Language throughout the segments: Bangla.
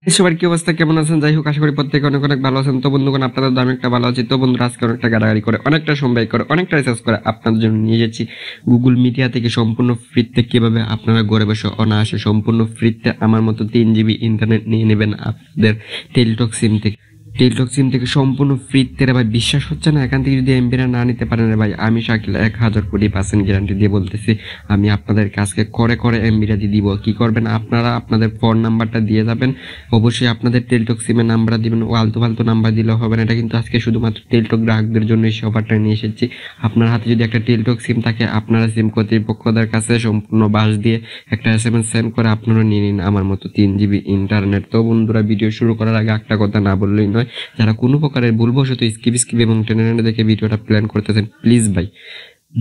সবার কি অবস্থা, কেমন আছেন? যাই হোক, আশা করি প্রত্যেকে অনেক অনেক ভালো আছেন। তো বন্ধুগণ, আপনাদের দাম একটা ভালো আছি। তো বন্ধুরা, আজকে অনেকটা গাড়াগাড়ি করে, অনেকটা সময় করে, অনেকটা রিসার্চ করে আপনাদের জন্য নিয়ে যাচ্ছি গুগল মিডিয়া থেকে সম্পূর্ণ ফ্রিতে কিভাবে আপনারা ঘরে বসে অনায়াসে সম্পূর্ণ ফ্রিতে আমার মতো 3 GB ইন্টারনেট নিয়ে নেবেন আপনাদের টেলিটক সিম থেকে। টেলিটক সিম থেকে সম্পূর্ণ ফ্রিতে রে ভাই, বিশ্বাস হচ্ছে না? এখান থেকে যদি এমবিরা না নিতে পারেন রে ভাই, আমি শাকিল 1000 কোটি % গ্যারান্টি দিয়ে বলতেছি, আমি আপনাদের কাছকে করে করে এমবিরা দিয়ে দিব। কি করবেন আপনারা? আপনাদের ফোন নাম্বারটা দিয়ে যাবেন, অবশ্যই আপনাদের টেলিটক সিমের নাম্বার দিবেন। আলতু ফালতু নাম্বার দিলেও হবে না। এটা কিন্তু আজকে শুধুমাত্র টেলিটক গ্রাহকদের জন্য এই অফারটা নিয়ে এসেছি। আপনার হাতে যদি একটা টেলিটক সিম থাকে, আপনারা সিম কর্তৃপক্ষদের কাছে সম্পূর্ণ বাস দিয়ে একটা SMS সেন্ড করে আপনারা নিয়ে নিন আমার মতো 3 GB ইন্টারনেট। তো বন্ধুরা, ভিডিও শুরু করার আগে একটা কথা না বললেই নয়, যারা কোনো প্রকারের ভুলবশত স্কিপ এবং টেনে দেখে ভিডিওটা প্ল্যান করতেছেন, প্লিজ ভাই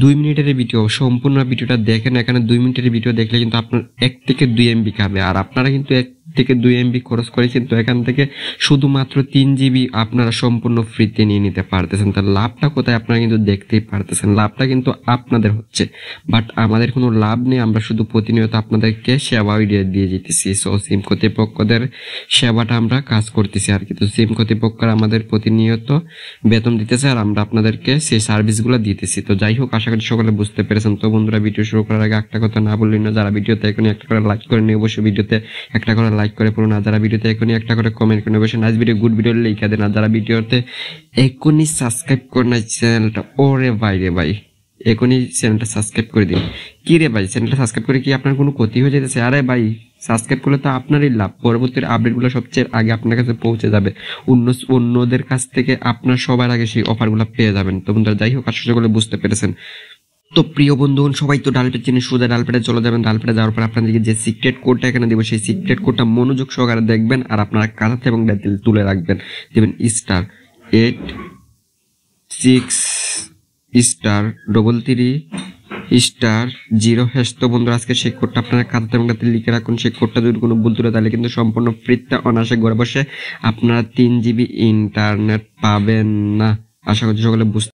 2 মিনিটের ভিডিও, সম্পূর্ণ ভিডিওটা দেখেন। এখানে 2 মিনিটের ভিডিও দেখলে কিন্তু আপনার 1 থেকে 2 MB খাবে, আর আপনারা কিন্তু 1 থেকে 2 MB খরচ করে কিন্তু এখান থেকে শুধুমাত্র 3 GB আপনারা সম্পূর্ণ ফ্রিতে নিয়ে নিতে পারতেছেন। তার লাভটা কোথায় আপনারা কিন্তু দেখতেই পারতেছেন। লাভটা কিন্তু আপনাদের হচ্ছে, বাট আমাদের কোনো লাভ নেই। আমরা শুধু প্রতিনিয়ত আপনাদেরকে সেবা দিয়ে যেতেছি। সো সিম কর্তৃপক্ষদের সেবাটা আমরা কাজ করতেছি আর কি। তো সিম কর্তৃপক্ষরা আমাদের প্রতিনিয়ত বেতন দিতেছে, আর আমরা আপনাদেরকে সেই সার্ভিসগুলো দিতেছি। তো যাই হোক, আশা করি সকলে বুঝতে পেরেছেন। তো বন্ধুরা, ভিডিও শুরু করার আগে একটা কথা না বললেই না, যারা ভিডিওতে এখনই একটা করে লাইক করে নিয়ে অবশ্যই ভিডিওতে একটা করে লাইক করে পড়ুন, আর যারা ভিডিওতে এখনই একটা করে কমেন্ট করে অবশ্যই নাইস ভিডিও গুড ভিডিও লিখে দেন, আর যারা ভিডিওতে এখনই সাবস্ক্রাইব করে না চ্যানেলটা, ওরে ভাই রে ভাই, এখনই চ্যানেলটা সাবস্ক্রাইব করে দিন। কি রে ভাই, চ্যানেলটা সাবস্ক্রাইব করে কি আপনার কোনো ক্ষতি হয়ে যেতেছে? আরে ভাই, সাবস্ক্রাইব করলে তো আপনারই লাভ, পরবর্তী আপডেটগুলো সবচেয়ে আগে আপনার কাছে পৌঁছে যাবে, অন্যদের কাছ থেকে আপনার সবার আগে সেই অফারগুলো পেয়ে যাবেন। তো বন্ধুরা, যাই হোক, আশা করি বুঝতে পেরেছেন। তো প্রিয় বন্ধুগণ, সবাই তো ডালপেট চিনি, সোজা ডালপেটে চলে যাবেন। ডালপেটে যাওয়ার পর আপনাদেরকে যে সিক্রেট কোডটা এখানে দিব, সেই সিক্রেট কোডটা মনোযোগ সহকারে দেখবেন, আর আপনারা কাঁথাতে এবং ব্যাতিল তুলে রাখবেন। দেবেন *8 6*3*0#। তো বন্ধুরা, আজকে সেই কোডটা আপনারা কাঁথাতে এবং ব্যাতিল লিখে রাখুন। সেই কোডটা যদি কোনো ভুল তুলে, তাহলে কিন্তু সম্পূর্ণ ফ্রিতে অনায়াসে ঘরে বসে আপনারা 3 GB ইন্টারনেট পাবেন না। আশা করছি সকলে বুঝতে